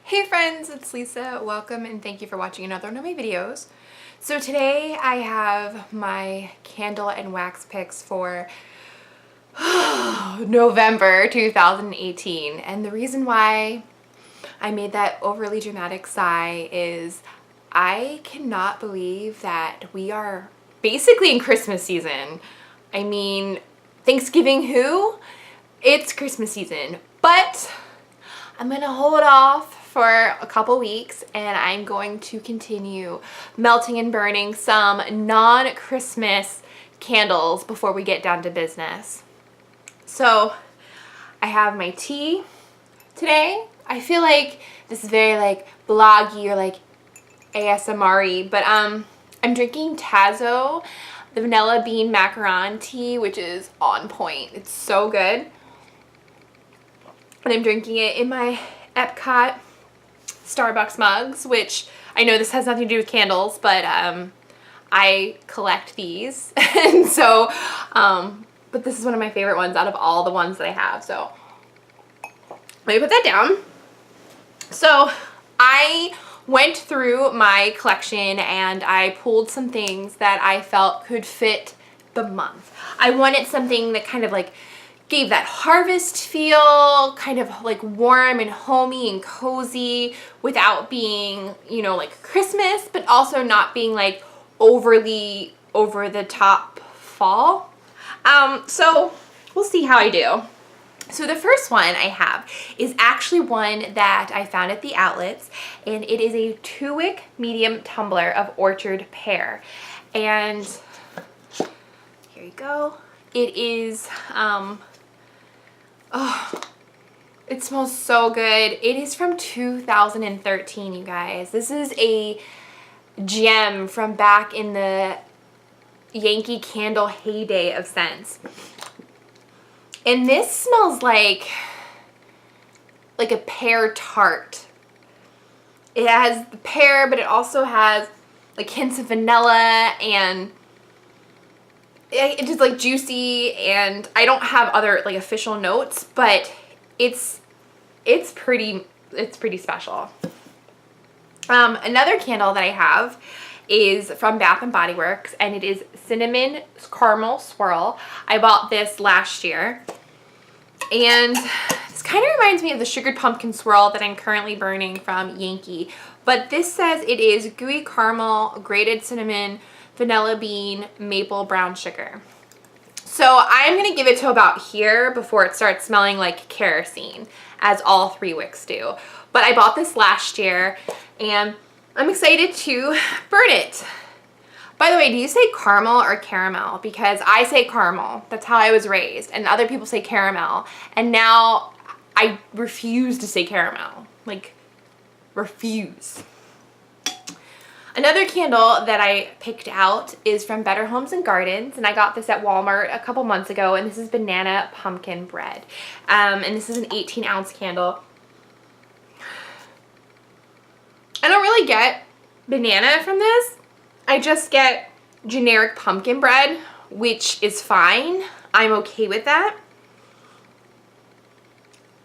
Hey friends, it's Lisa. Welcome and thank you for watching another one of my videos. So today I have my candle and wax picks for November 2018. And the reason why I made that overly dramatic sigh is I cannot believe that we are basically in Christmas season. I mean, Thanksgiving who? It's Christmas season, but I'm gonna hold off for a couple weeks and I'm going to continue melting and burning some non-Christmas candles before we get down to business. So I have my tea today. I feel like this is very like bloggy or like ASMR-y, but I'm drinking Tazo, the vanilla bean macaron tea, which is on point. It's so good. And I'm drinking it in my Epcot Starbucks mugs, which I know this has nothing to do with candles, but I collect these. And so, but this is one of my favorite ones out of all the ones that I have. So let me put that down. So I went through my collection and I pulled some things that I felt could fit the month. I wanted something that kind of like gave that harvest feel, kind of like warm and homey and cozy without being, you know, like Christmas, but also not being like overly over the top fall. So we'll see how I do. So the first one I have is actually one that I found at the outlets, and it is a 2-wick medium tumbler of Orchard Pear. And here you go. It is, oh, it smells so good. It is from 2013, you guys. This is a gem from back in the Yankee Candle heyday of scents. And this smells like a pear tart. It has the pear, but it also has like hints of vanilla, and it's just like juicy, and I don't have other like official notes, but it's pretty special. Another candle that I have is from Bath & Body Works, and it is Cinnamon Caramel Swirl. I bought this last year, and this kind of reminds me of the Sugared Pumpkin Swirl that I'm currently burning from Yankee, but this says it is gooey caramel, grated cinnamon, vanilla bean, maple brown sugar. So I'm going to give it to about here before it starts smelling like kerosene, as all 3 wicks do. But I bought this last year, and I'm excited to burn it. By the way, do you say caramel or caramel? Because I say caramel. That's how I was raised. And other people say caramel. And now I refuse to say caramel. Like, refuse. Another candle that I picked out is from Better Homes and Gardens, and I got this at Walmart a couple months ago, and this is Banana Pumpkin Bread. And this is an 18-ounce candle. I don't really get banana from this. I just get generic pumpkin bread, which is fine. I'm okay with that.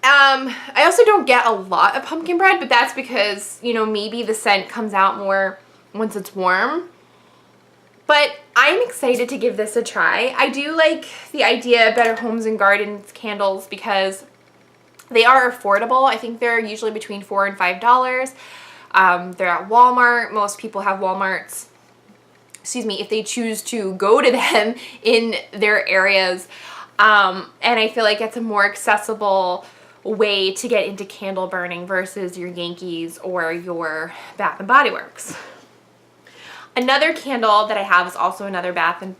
I also don't get a lot of pumpkin bread, but that's because, you know, maybe the scent comes out more once it's warm. But I'm excited to give this a try. I do like the idea of Better Homes and Gardens candles because they are affordable. I think they're usually between $4 and $5. They're at Walmart. Most people have Walmarts, if they choose to go to them in their areas. And I feel like it's a more accessible way to get into candle burning versus your Yankees or your Bath & Body Works. Another candle that I have is also another Better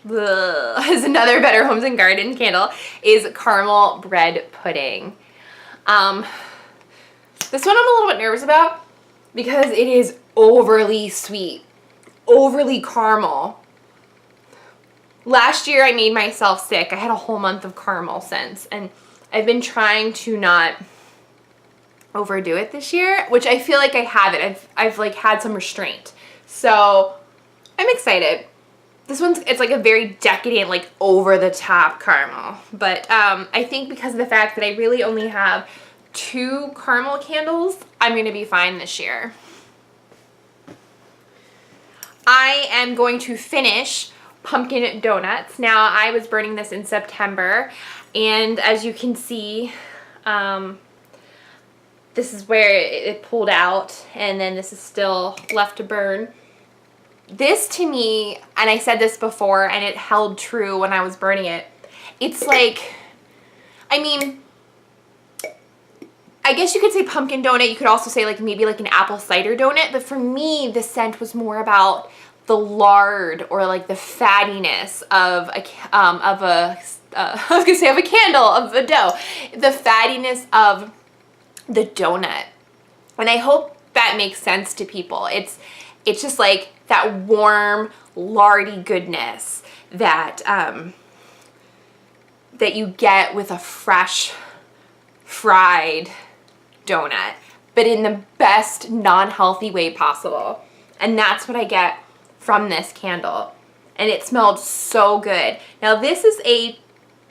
Homes and Garden candle is Caramel Bread Pudding. This one I'm a little bit nervous about because it is overly sweet, overly caramel. Last year I made myself sick. I had a whole month of caramel scents, and I've been trying to not overdo it this year, which I feel like I haven't. I've like had some restraint. So I'm excited. This one's, it's like a very decadent, like over the top caramel. But I think because of the fact that I really only have 2 caramel candles, I'm going to be fine this year. I am going to finish pumpkin donuts. Now, I was burning this in September, and as you can see, this is where it pulled out, and then this is still left to burn. This to me, and I said this before, and it held true when I was burning it, it's like, I mean, I guess you could say pumpkin donut. You could also say like maybe like an apple cider donut. But for me, the scent was more about the lard or like the fattiness of a I was gonna say of a candle, of a dough, the fattiness of the donut. And I hope that makes sense to people. It's just like that warm, lardy goodness that that you get with a fresh fried donut, but in the best non-healthy way possible. And that's what I get from this candle. And it smelled so good. Now this is a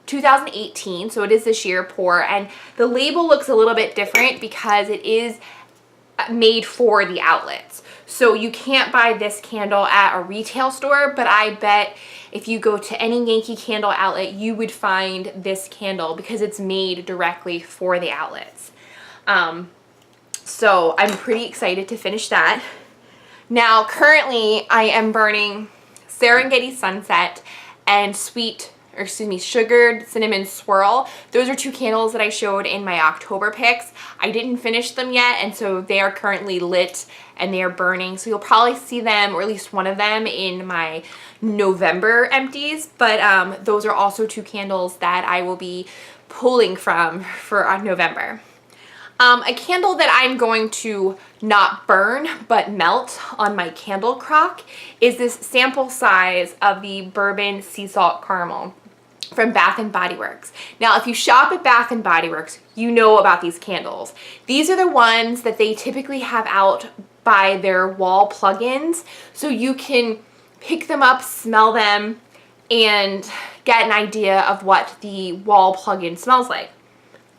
2018, so it is this year pour, and the label looks a little bit different because it is made for the outlets. So you can't buy this candle at a retail store, but I bet if you go to any Yankee Candle outlet, you would find this candle because it's made directly for the outlets. So I'm pretty excited to finish that. Now, currently I am burning Serengeti Sunset and Sugared Cinnamon Swirl. Those are 2 candles that I showed in my October picks. I didn't finish them yet, and so they are currently lit and they are burning. So you'll probably see them, or at least one of them, in my November empties. But those are also 2 candles that I will be pulling from for November. A candle that I'm going to not burn but melt on my candle crock is this sample size of the Bourbon Sea Salt Caramel from Bath & Body Works. Now, if you shop at Bath & Body Works, you know about these candles. These are the ones that they typically have out by their wall plug-ins, so you can pick them up, smell them, and get an idea of what the wall plug-in smells like.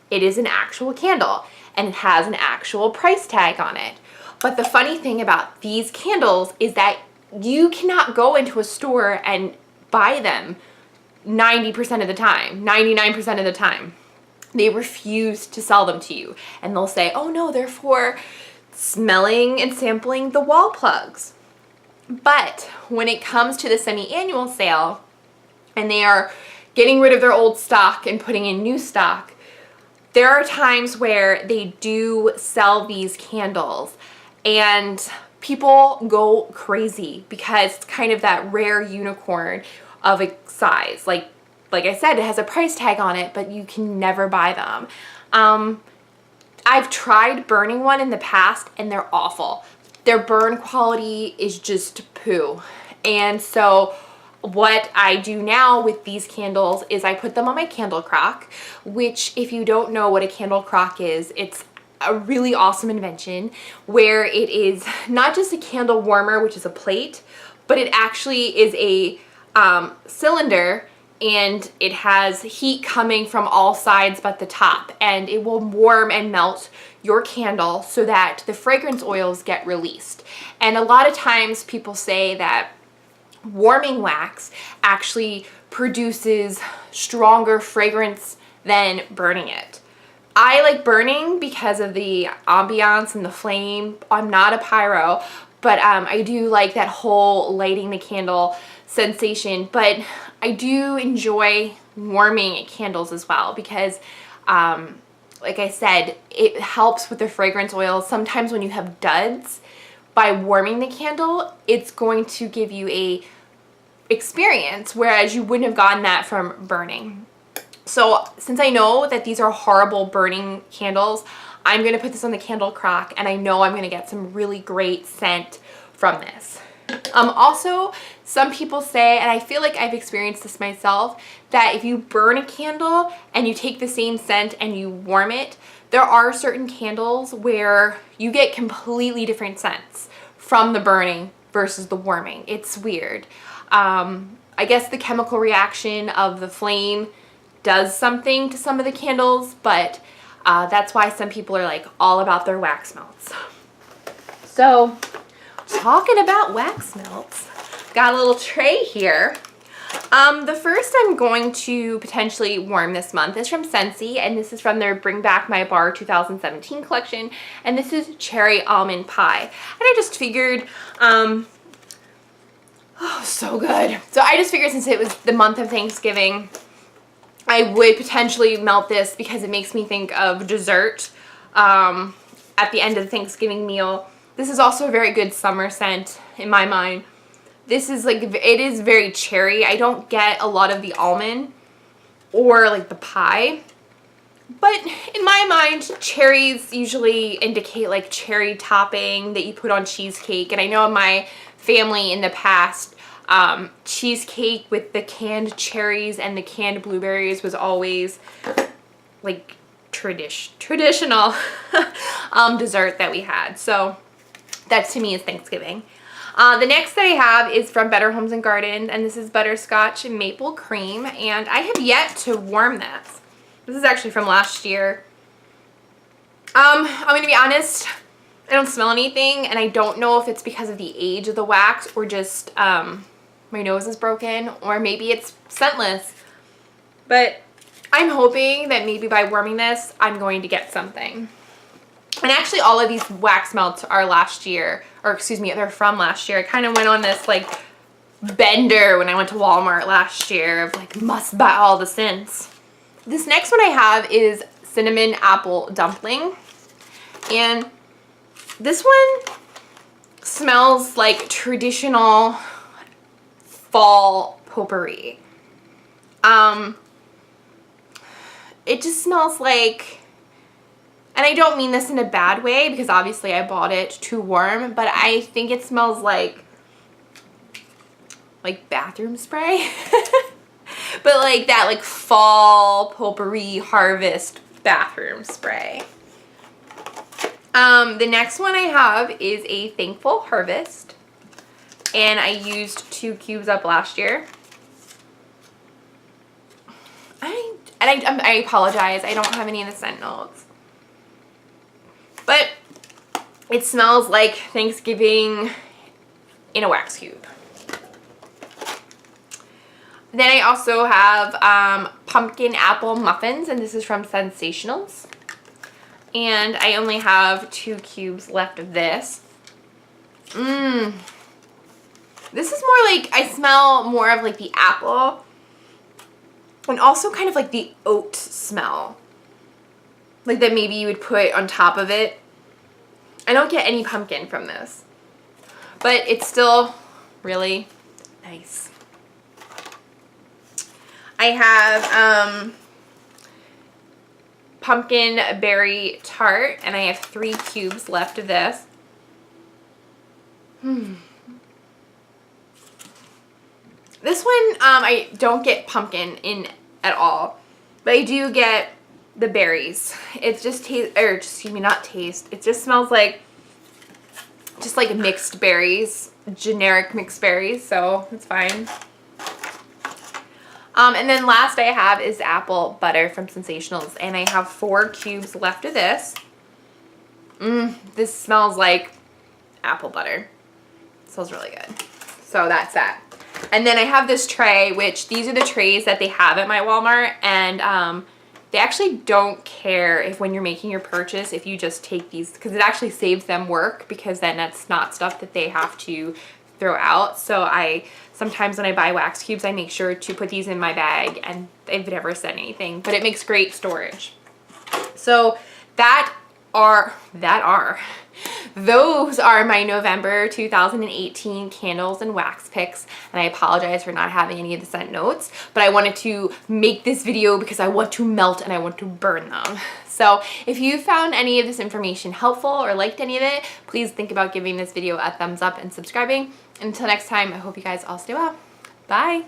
It is an actual candle, and it has an actual price tag on it. But the funny thing about these candles is that you cannot go into a store and buy them 90% of the time, 99% of the time. They refuse to sell them to you. And they'll say, oh no, they're for smelling and sampling the wall plugs. But when it comes to the semi-annual sale, and they are getting rid of their old stock and putting in new stock, there are times where they do sell these candles and people go crazy because it's kind of that rare unicorn of a size. Like I said, it has a price tag on it, but you can never buy them. I've tried burning one in the past and they're awful. Their burn quality is just poo. And so what I do now with these candles is I put them on my candle crock, which, if you don't know what a candle crock is, it's a really awesome invention where it is not just a candle warmer, which is a plate, but it actually is a cylinder, and it has heat coming from all sides but the top, and it will warm and melt your candle so that the fragrance oils get released. And a lot of times people say that warming wax actually produces stronger fragrance than burning it. I like burning because of the ambiance and the flame. I'm not a pyro, but I do like that whole lighting the candle sensation. But I do enjoy warming candles as well because like I said, it helps with the fragrance oils. Sometimes when you have duds, by warming the candle, it's going to give you a experience, whereas you wouldn't have gotten that from burning. So since I know that these are horrible burning candles, I'm going to put this on the candle crock, and I know I'm going to get some really great scent from this. Also, some people say, and I feel like I've experienced this myself, that if you burn a candle and you take the same scent and you warm it, there are certain candles where you get completely different scents from the burning versus the warming. It's weird. I guess the chemical reaction of the flame does something to some of the candles, but That's why some people are like all about their wax melts. So talking about wax melts, got a little tray here. The first I'm going to potentially warm this month is from Scentsy, and this is from their Bring Back My Bar 2017 collection, and this is Cherry Almond Pie. And I just figured, oh, so good. So I just figured since it was the month of Thanksgiving, I would potentially melt this because it makes me think of dessert at the end of the Thanksgiving meal. This is also a very good summer scent in my mind. This is like, it is very cherry. I don't get a lot of the almond or like the pie. But in my mind, cherries usually indicate like cherry topping that you put on cheesecake. And I know in my family in the past, cheesecake with the canned cherries and the canned blueberries was always like traditional dessert that we had. So that to me is Thanksgiving. The next that I have is from Better Homes and Gardens, and this is Butterscotch and Maple Cream, and I have yet to warm this. This is actually from last year. I'm gonna be honest, I don't smell anything, and I don't know if it's because of the age of the wax or just my nose is broken, or maybe it's scentless. But I'm hoping that maybe by warming this, I'm going to get something. And actually all of these wax melts are last year, or excuse me, they're from last year. I kind of went on this like bender when I went to Walmart last year of like must buy all the scents. This next one I have is Cinnamon Apple Dumpling. And this one smells like traditional fall potpourri. It just smells like, and I don't mean this in a bad way because obviously I bought it too warm, but I think it smells like bathroom spray. But like that like fall potpourri harvest bathroom spray. The next one I have is a Thankful Harvest, and I used 2 cubes up last year. I apologize, I don't have any of the scent notes. But it smells like Thanksgiving in a wax cube. Then I also have Pumpkin Apple Muffins, and this is from Sensationals. And I only have 2 cubes left of this. This is more like, I smell more of like the apple. And also kind of like the oat smell. Like that maybe you would put on top of it. I don't get any pumpkin from this. But it's still really nice. I have Pumpkin Berry Tart, and I have 3 cubes left of this. This one, I don't get pumpkin in at all, but I do get the berries. It just tastes, or excuse me, not taste. It just smells like, just like mixed berries, generic mixed berries, so it's fine. And then last I have is Apple Butter from Sensationals, and I have 4 cubes left of this. This smells like apple butter. It smells really good. So that's that. And then I have this tray, which these are the trays that they have at my Walmart, and they actually don't care if when you're making your purchase, if you just take these, because it actually saves them work, because then that's not stuff that they have to throw out. So sometimes when I buy wax cubes, I make sure to put these in my bag, and they've never said anything, but it makes great storage. So those are my November 2018 candles and wax picks, and I apologize for not having any of the scent notes, but I wanted to make this video because I want to melt and I want to burn them. So if you found any of this information helpful or liked any of it, please think about giving this video a thumbs up and subscribing. Until next time, I hope you guys all stay well. Bye!